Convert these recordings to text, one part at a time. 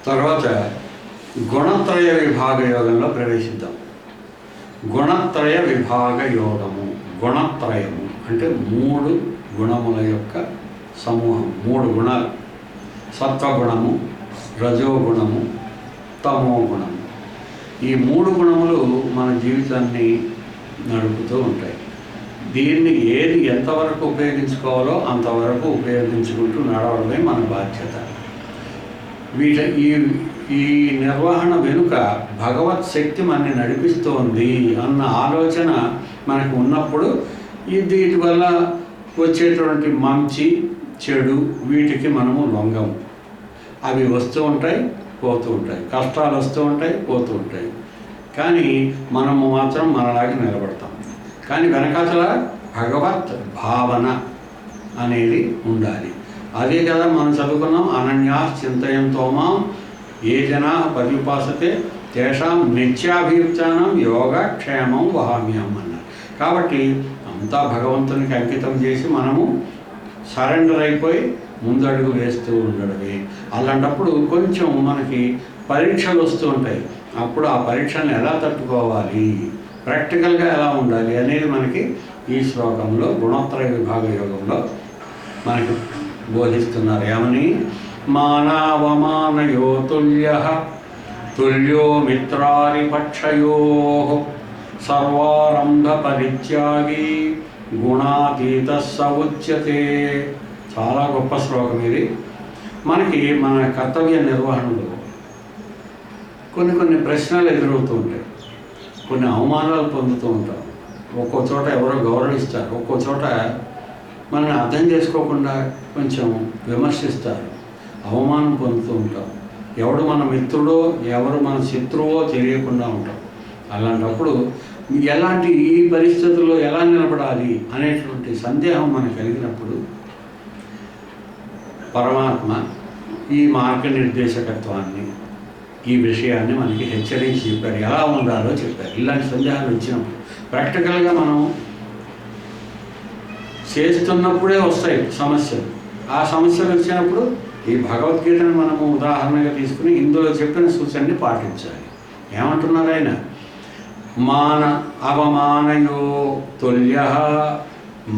తర్వాత గుణత్రయ విభాగ యోగంలో ప్రవేశిద్దాం. గుణత్రయ విభాగ యోగము, గుణత్రయము అంటే 3 గుణముల యొక్క సమూహం. 3 గుణాలు: సత్వగుణము, రజోగుణము, తమో గుణము. ఈ 3 గుణములు మన జీవితాన్ని నడుపుతూ ఉంటాయి. దీన్ని ఏది ఎంతవరకు ఉపయోగించుకోవాలో అంతవరకు ఉపయోగించుకుంటూ నడవడమే మన బాధ్యత. ఈ నిర్వహణ వెనుక భగవత్ శక్తి మనని నడిపిస్తోంది అన్న ఆలోచన మనకు ఉన్నప్పుడు వీటి వల్ల వచ్చేటువంటి మంచి చెడు వీటికి మనము లొంగము. అవి వస్తూ ఉంటాయి, పోతూ ఉంటాయి, కష్టాలు వస్తూ ఉంటాయి, పోతూ ఉంటాయి. కానీ మనము మాత్రం మనలాగే నిలబడతాం. కానీ వెనకాతల భగవత్ భావన అనేది ఉండాలి. అదే కదా మనం చదువుకున్నాం, అనన్యా చింతయంతో మాం ఏ జనా పర్యుపాసతే తేషాం నిత్యాభియుక్తానం యోగక్షేమం వహామ్యం అన్నారు. కాబట్టి అంతా భగవంతునికి అంకితం చేసి మనము సరెండర్ అయిపోయి ముందడుగు వేస్తూ ఉండడమే. అలాంటప్పుడు కొంచెం మనకి పరీక్షలు వస్తూ ఉంటాయి. అప్పుడు ఆ పరీక్షలను ఎలా తట్టుకోవాలి, ప్రాక్టికల్గా ఎలా ఉండాలి అనేది మనకి ఈ శ్లోకంలో గుణత్రయ విభాగ యోగంలో మనకి బోధిస్తున్నారు. ఏమని? మానవమానయో తుల్యః తుల్యో మిత్రారిపక్షయోః సర్వారంభ పరిత్యాగి గుణాతీతః స ఉచ్యతే. చాలా గొప్ప శ్లోకం ఇది. మనకి మన కర్తవ్య నిర్వహణలో కొన్ని ప్రశ్నలు ఎదురవుతూ ఉంటాయి, కొన్ని అవమానాలు పొందుతూ ఉంటాం. ఒక్కో చోట ఎవరో గౌరవిస్తారు, ఒక్కో చోట మనల్ని అర్థం చేసుకోకుండా కొంచెం విమర్శిస్తారు, అవమానం పొందుతూ ఉంటాం. ఎవడు మన మిత్రుడో ఎవరు మన శత్రువో తెలియకుండా ఉంటాం. అలాంటప్పుడు ఎలాంటి ఈ పరిస్థితుల్లో ఎలా నిలబడాలి అనేటువంటి సందేహం మనకు కలిగినప్పుడు పరమాత్మ ఈ మార్గనిర్దేశకత్వాన్ని, ఈ విషయాన్ని మనకి హెచ్చరించి చెప్పారు, ఎలా ఉండాలో చెప్పారు. ఇలాంటి సందేహాలు వచ్చినప్పుడు ప్రాక్టికల్గా మనం చేస్తున్నప్పుడే వస్తాయి సమస్యలు. ఆ సమస్యలు వచ్చినప్పుడు ఈ భగవద్గీతను మనము ఉదాహరణగా తీసుకుని ఇందులో చెప్పిన సూచనని పాటించాలి. ఏమంటున్నారు ఆయన? మాన అవమానయో తుల్యః,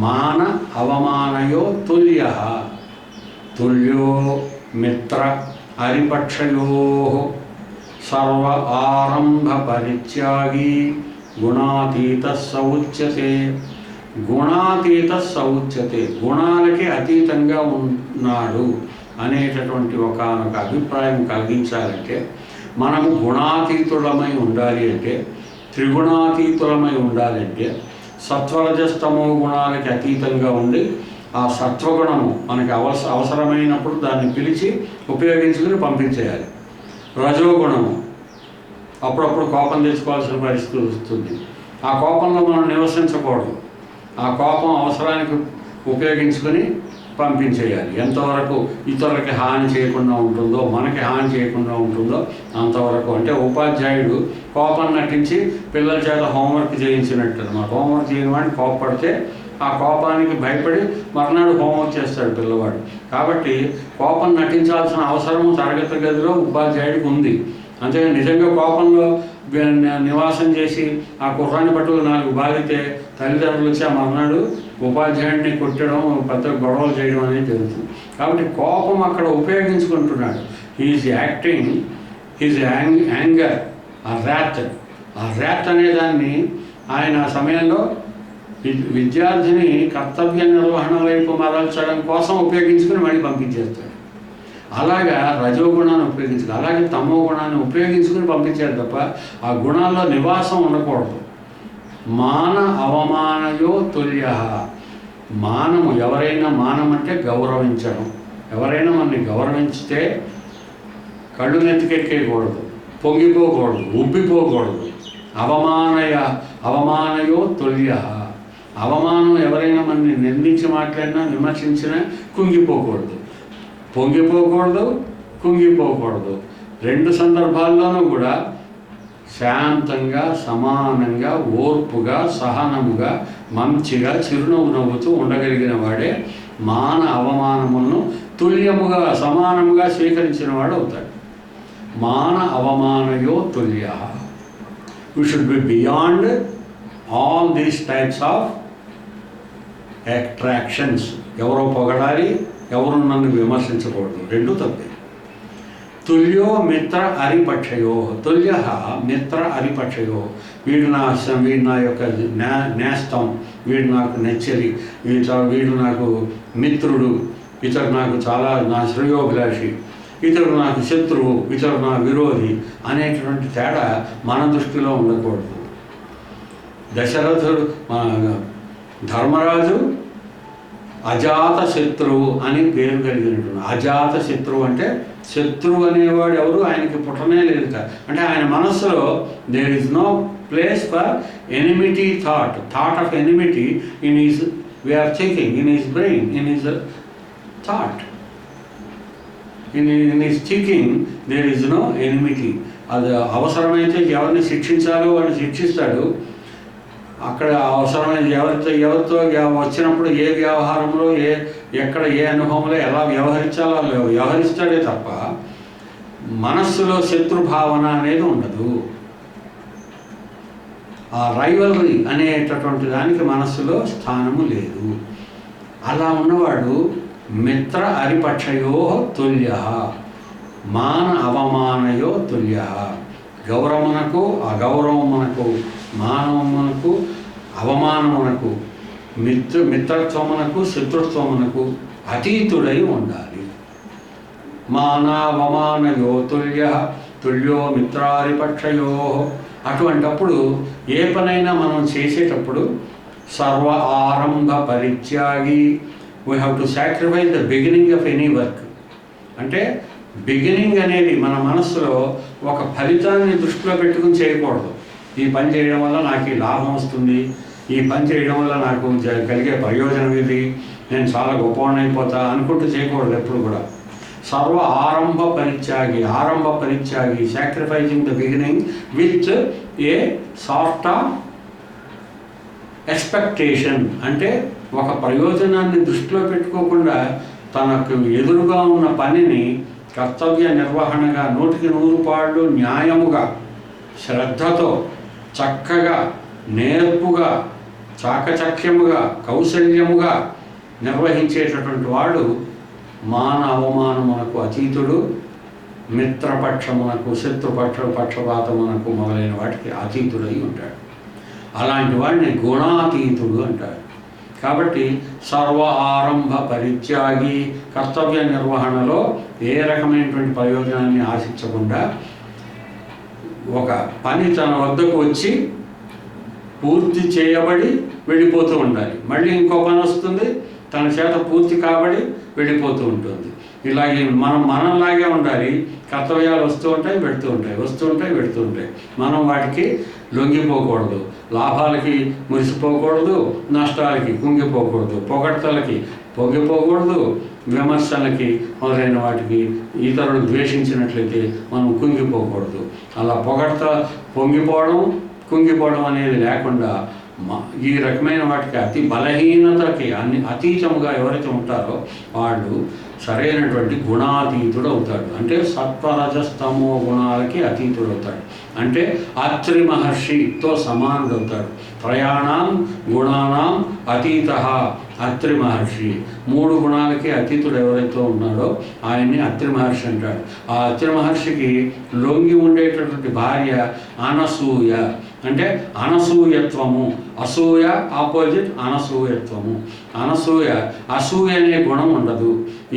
మాన అవమానయో తుల్యః తుల్యో మిత్ర అరిపక్షయోః సర్వ ఆరంభ పరిత్యాగి గుణాతీతః స ఉచ్యతే. గుణాతీతః స ఉచ్యతే, గుణాలకి అతీతంగా ఉన్నాడు అనేటటువంటి ఒకానొక అభిప్రాయం కలిగించాలంటే మనము గుణాతీతులమై ఉండాలి. అంటే త్రిగుణాతీతులమై ఉండాలంటే సత్వరజస్తమో గుణాలకి అతీతంగా ఉండి ఆ సత్వగుణము మనకి అవసరమైనప్పుడు దాన్ని పిలిచి ఉపయోగించుకుని పంపించేయాలి. రజోగుణము అప్పుడప్పుడు కోపం తెచ్చుకోవాల్సిన పరిస్థితి వస్తుంది. ఆ కోపంలో మనం నివసించకూడదు. ఆ కోపం అవసరానికి ఉపయోగించుకొని పంపించేయాలి. ఎంతవరకు ఇతరులకి హాని చేయకుండా ఉంటుందో, మనకి హాని చేయకుండా ఉంటుందో అంతవరకు. అంటే ఉపాధ్యాయుడు కోపం నటించి పిల్లల చేత హోంవర్క్ చేయించినట్టు అన్నమాట. హోంవర్క్ చేయని వాడిని కోపపడితే ఆ కోపానికి భయపడి మర్నాడు హోంవర్క్ చేస్తాడు పిల్లవాడు. కాబట్టి కోపం నటించాల్సిన అవసరము తరగతి గదిలో ఉపాధ్యాయుడికి ఉంది. అంతేగాని నిజంగా కోపంలో నివాసం చేసి ఆ కుర్రాన్ని పట్టుకు 4 బాధితే తల్లిదండ్రులు వచ్చి ఆ మర్నాడు ఉపాధ్యాయుడిని కొట్టడం, పెద్ద గొడవలు చేయడం అనేది జరుగుతుంది. కాబట్టి కోపం అక్కడ ఉపయోగించుకుంటున్నాడు. హీఈస్ యాక్టింగ్ హిజ్ యాంగర్, ఆ ర్యాత్ అనేదాన్ని ఆయన సమయంలో విద్యార్థిని కర్తవ్య నిర్వహణ వైపు మరల్చడం కోసం ఉపయోగించుకుని మళ్ళీ పంపించేస్తాడు. అలాగా రజోగుణాన్ని ఉపయోగించుకుని, అలాగే తమో గుణాన్ని ఉపయోగించుకుని పంపించాడు తప్ప ఆ గుణాల్లో నివాసం ఉండకూడదు. మాన అవమానయో తుల్యః, మానము ఎవరైనా, మానం అంటే గౌరవించడం. ఎవరైనా మనని గౌరవించితే కళ్ళు నెత్తికెక్కేయకూడదు, పొంగిపోకూడదు, ఉబ్బిపోకూడదు. అవమానయో తుల్యః, అవమానం ఎవరైనా మనని నిందించి మాట్లాడినా విమర్శించినా కుంగిపోకూడదు, పొంగిపోకూడదు, కుంగిపోకూడదు. 2 సందర్భాల్లోనూ కూడా శాంతంగా, సమానంగా, ఓర్పుగా, సహనముగా, మంచిగా, చిరునవ్వు నవ్వుతూ ఉండగలిగిన వాడే మాన అవమానములను తుల్యముగా, సమానముగా స్వీకరించిన వాడు అవుతాడు. మాన అవమానయో తుల్య. You should be beyond all these types of attractions. ఎవరో పొగడాలి, ఎవరు నన్ను విమర్శించకూడదు, రెండు తప్పే. తుల్యో మిత్ర అరిపక్షయో. తుల్య మిత్ర అరిపక్షయో. వీడు నా యొక్క నేస్తం, వీడు నాకు నెచ్చలి, వీడు నాకు మిత్రుడు, ఇతడు నాకు చాలా నా శ్రేయోభిలాషి, ఇతడు నాకు శత్రువు, ఇతడు నా విరోధి అనేటువంటి తేడా మన దృష్టిలో ఉండకూడదు. దశరథుడు ధర్మరాజు అజాత శత్రువు అని పేరు కలిగినటువంటి. అజాత శత్రువు అంటే శత్రువు అనేవాడు ఎవరు ఆయనకి పుట్టనే లేదు. అంటే ఆయన మనస్సులో there is no place for enmity thought of enmity in his we are thinking, in his brain, in his thought, in his thinking there is no enmity. అది అవసరమైతే ఎవరిని శిక్షించాలో వాడిని శిక్షిస్తాడు. అక్కడ అవసరమైన ఎవరితో వచ్చినప్పుడు ఏ వ్యవహారంలో ఎక్కడ ఏ అనుభవంలో ఎలా వ్యవహరించాలో వ్యవహరిస్తాడే తప్ప మనస్సులో శత్రుభావన అనేది ఉండదు. ఆ రైవల్రీ అనేటటువంటి దానికి మనస్సులో స్థానము లేదు. అలా ఉన్నవాడు మిత్ర అరిపక్షయో తుల్య, మాన అవమానయో తుల్య. గౌరవమునకు అగౌరవమునకు, మానవమునకు అవమానమునకు, మిత్రత్వమునకు శత్రుత్వమునకు అతీతుడై ఉండాలి. మానవమానయో తుల్య తుల్యో మిత్రారిపక్షయో. అటువంటప్పుడు ఏ పనైనా మనం చేసేటప్పుడు సర్వ ఆరంభ పరిత్యాగి. We have to sacrifice the beginning of any work. అంటే బిగినింగ్ అనేది మన మనస్సులో ఒక ఫలితాన్ని దృష్టిలో పెట్టుకుని చేయకూడదు. ఈ పని చేయడం వల్ల నాకు ఈ లాభం వస్తుంది, ఈ పని చేయడం వల్ల నాకు కలిగే ప్రయోజనం ఇది, నేను చాలా గొప్పవాడినైపోతా అనుకుంటూ చేయకూడదు ఎప్పుడు కూడా. సర్వ ఆరంభ పరిత్యాగి, sacrificing the beginning with a sort of expectation. అంటే ఒక ప్రయోజనాన్ని దృష్టిలో పెట్టుకోకుండా తనకు ఎదురుగా ఉన్న పనిని కర్తవ్య నిర్వహణగా 100% న్యాయముగా, శ్రద్ధతో, చక్కగా, నేర్పుగా, చాకచక్యముగా, కౌశల్యముగా నిర్వహించేటటువంటి వాడు మాన అవమానమునకు అతీతుడు, మిత్రపక్షమునకు పక్షపాతమునకు మొదలైన వాటికి అతీతుడై ఉంటాడు. అలాంటి వాడిని గుణాతీతుడు అంటాడు. కాబట్టి సర్వ ఆరంభ పరిత్యాగి, కర్తవ్య నిర్వహణలో ఏ రకమైనటువంటి ప్రయోజనాన్ని ఆశించకుండా ఒక పని తన వద్దకు వచ్చి పూర్తి చేయబడి వెళ్ళిపోతూ ఉండాలి. మళ్ళీ ఇంకో పని వస్తుంది, తన చేత పూర్తి కాబడి వెళ్ళిపోతూ ఉంటుంది. ఇలాగే మనలాగే ఉండాలి. కర్తవ్యాలు వస్తూ ఉంటాయి, పెడుతూ ఉంటాయి. మనం వాటికి లొంగిపోకూడదు, లాభాలకి మురిసిపోకూడదు, నష్టాలకి కుంగిపోకూడదు, పొగడ్తలకి పొంగిపోకూడదు, విమర్శలకి మొదలైన వాటికి ఇతరులు ద్వేషించినట్లయితే మనం కుంగిపోకూడదు. అలా పొంగిపోవడం కుంగిపోవడం అనేది లేకుండా ఈ రకమైన వాటికి అతి బలహీనతకి అతీతముగా ఎవరైతే ఉంటారో వాళ్ళు సరైనటువంటి గుణాతీతుడు అవుతాడు. అంటే సత్వరజస్తమో గుణాలకి అతీతుడు అవుతాడు. అంటే అత్రి మహర్షితో సమానుడు అవుతాడు. త్రయాణం గుణానాం అతీత అత్రి మహర్షి. 3 గుణాలకి అతీతుడు ఎవరైతే ఉన్నాడో ఆయన్ని అత్రి మహర్షి అంటాడు. ఆ అత్రి మహర్షికి లొంగి ఉండేటటువంటి భార్య అనసూయ. అంటే అనసూయత్వము. అసూయ ఆపోజిట్ అనసూయత్వము. అసూయ అనే గుణం ఉండదు.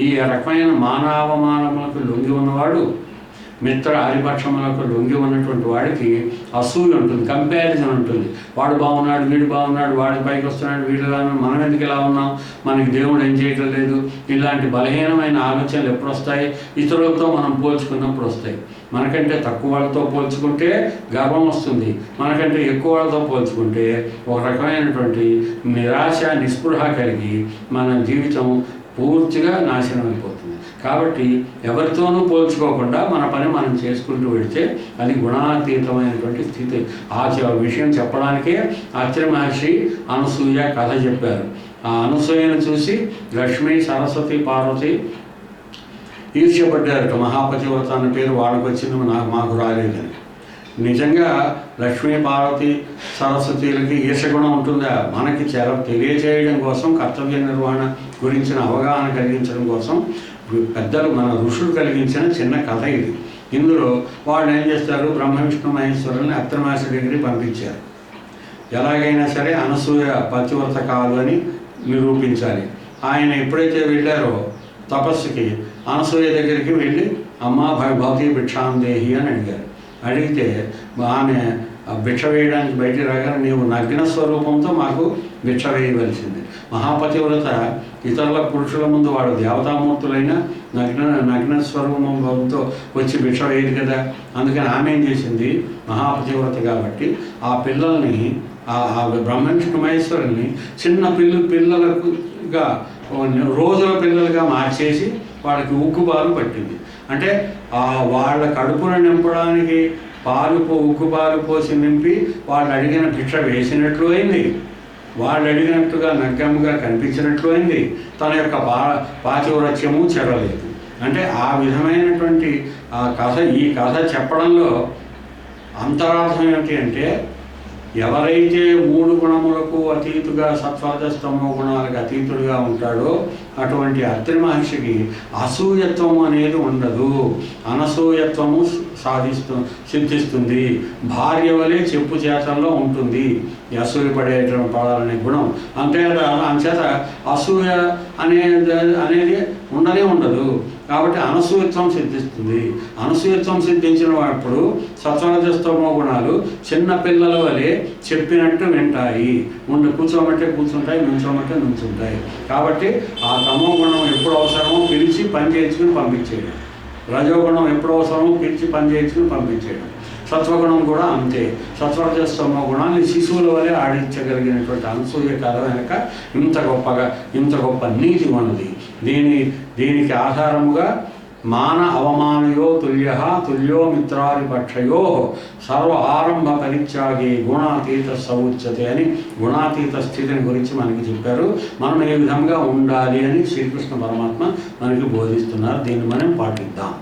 ఈ రకమైన మానవమానములకు లొంగి ఉన్నవాడు, మిత్ర హరిపక్షములకు లొంగి ఉన్నటువంటి వాడికి అసూయ ఉంటుంది, కంపారిజన్ ఉంటుంది. వాడు బాగున్నాడు, వీడు బాగున్నాడు, వాడి పైకి వస్తున్నాడు, వీడు మనం ఎందుకు ఇలా ఉన్నాం, మనకి దేవుడు ఏం చేయటం లేదు, ఇలాంటి బలహీనమైన ఆలోచనలు ఎప్పుడు వస్తాయి? ఇతరులతో మనం పోల్చుకున్నప్పుడు వస్తాయి. మనకంటే తక్కువ వాళ్ళతో పోల్చుకుంటే గర్వం వస్తుంది, మనకంటే ఎక్కువ వాళ్ళతో పోల్చుకుంటే ఒక రకమైనటువంటి నిరాశ నిస్పృహ కలిగి మన జీవితం పూర్తిగా నాశనం అయిపోతుంది. కాబట్టి ఎవరితోనూ పోల్చుకోకుండా మన పని మనం చేసుకుంటూ వెళితే అది గుణాతీతమైనటువంటి స్థితి. ఆ విషయం చెప్పడానికే అత్రి మహర్షి అనసూయ కథ చెప్పారు. ఆ అనసూయను చూసి లక్ష్మీ, సరస్వతి, పార్వతి ఈర్ష్యపడ్డారట. మహాపతివ్రత అన్న పేరు వాళ్ళకు వచ్చింది, మాకు రాలేదని. నిజంగా లక్ష్మీ పార్వతి సరస్వతీలకి ఈర్షగుణం ఉంటుందా? మనకి తెలియచేయడం కోసం, కర్తవ్య నిర్వహణ గురించిన అవగాహన కలిగించడం కోసం పెద్దలు మన ఋషులు కలిగించిన చిన్న కథ ఇది. ఇందులో వాళ్ళు ఏం చేస్తారు, బ్రహ్మ విష్ణు మహేశ్వరుల్ని అత్రమాసి దగ్గరికి పంపించారు. ఎలాగైనా సరే అనసూయ పతివ్రత కాదు అని నిరూపించాలి. ఆయన ఎప్పుడైతే వెళ్ళారో తపస్సుకి, అనసూయ దగ్గరికి వెళ్ళి అమ్మా భవతి భిక్షాందేహి అని అడిగారు. అడిగితే ఆమె భిక్ష వేయడానికి బయటికి రాగానే నీవు నగ్న స్వరూపంతో మాకు భిక్ష వేయవలసింది. మహాపతివ్రత ఇతరుల పురుషుల ముందు వాడు దేవతామూర్తులైనా నగ్న స్వరూపంతో వచ్చి భిక్ష వేయదు కదా. అందుకని ఆమె ఏం చేసింది, మహాపతివ్రత కాబట్టి ఆ పిల్లల్ని, ఆ బ్రహ్మ విష్ణు మహేశ్వరుల్ని చిన్న పిల్లలుగా రోజుల పిల్లలుగా మార్చేసి వాళ్ళకి ఉగ్గుపాలు పట్టింది. అంటే వాళ్ళ కడుపును నింపడానికి ఉగ్గు పాలు పోసి నింపి వాళ్ళు అడిగిన భిక్ష వేసినట్లు అయింది, వాళ్ళు అడిగినట్టుగా నగ్గముగా కనిపించినట్లు అయింది. తన యొక్క పాతివ్రత్యము చెరలేదు. అంటే ఆ విధమైనటువంటి ఈ కథ చెప్పడంలో అంతరార్థం ఏమిటి అంటే, ఎవరైతే 3 గుణములకు అతీతుగా సత్వరజస్తమో గుణాలకు అతీతుడుగా ఉంటాడో అటువంటి అత్రి మహర్షికి అసూయత్వం అనేది ఉండదు, అనసూయత్వము సిద్ధిస్తుంది. భార్య వలె చెప్పు చేతల్లో ఉంటుంది అసూయ పడాలనే గుణం. అంచేత అసూయ అనేది ఉండనే ఉండదు. కాబట్టి అనసూయత్వం సిద్ధిస్తుంది. అనసూయత్వం సిద్ధించినప్పుడు సత్వరజస్తమో గుణాలు చిన్న పిల్లల వలె చెప్పినట్టు వింటాయి. కూర్చోమంటే కూర్చుంటాయి, నుంచోమంటే నుంచుంటాయి. కాబట్టి ఆ తమో గుణం ఎప్పుడు అవసరమో పిలిచి పని చేయించుకుని పంపించేయడం, రజోగుణం ఎప్పుడు అవసరమో పిలిచి పని చేయించుకుని పంపించేయడం, సత్వగుణం కూడా అంతే. సత్వరజస్తమో గుణాన్ని శిశువుల వలె ఆడించగలిగినటువంటి అనసూయ కథ వెనక ఇంత గొప్ప నీతి ఉన్నది. దీనికి ఆధారముగా మాన అవమానయో తుల్యో మిత్రాదిపక్షయో సర్వ ఆరంభ పరిత్యాగే గుణాతీత సముచ్యతే అని గుణాతీత స్థితిని గురించి మనకి చెప్పారు. మనం ఏ విధంగా ఉండాలి అని శ్రీకృష్ణ పరమాత్మ మనకి బోధిస్తున్నారు. దీన్ని మనం పాటిద్దాం.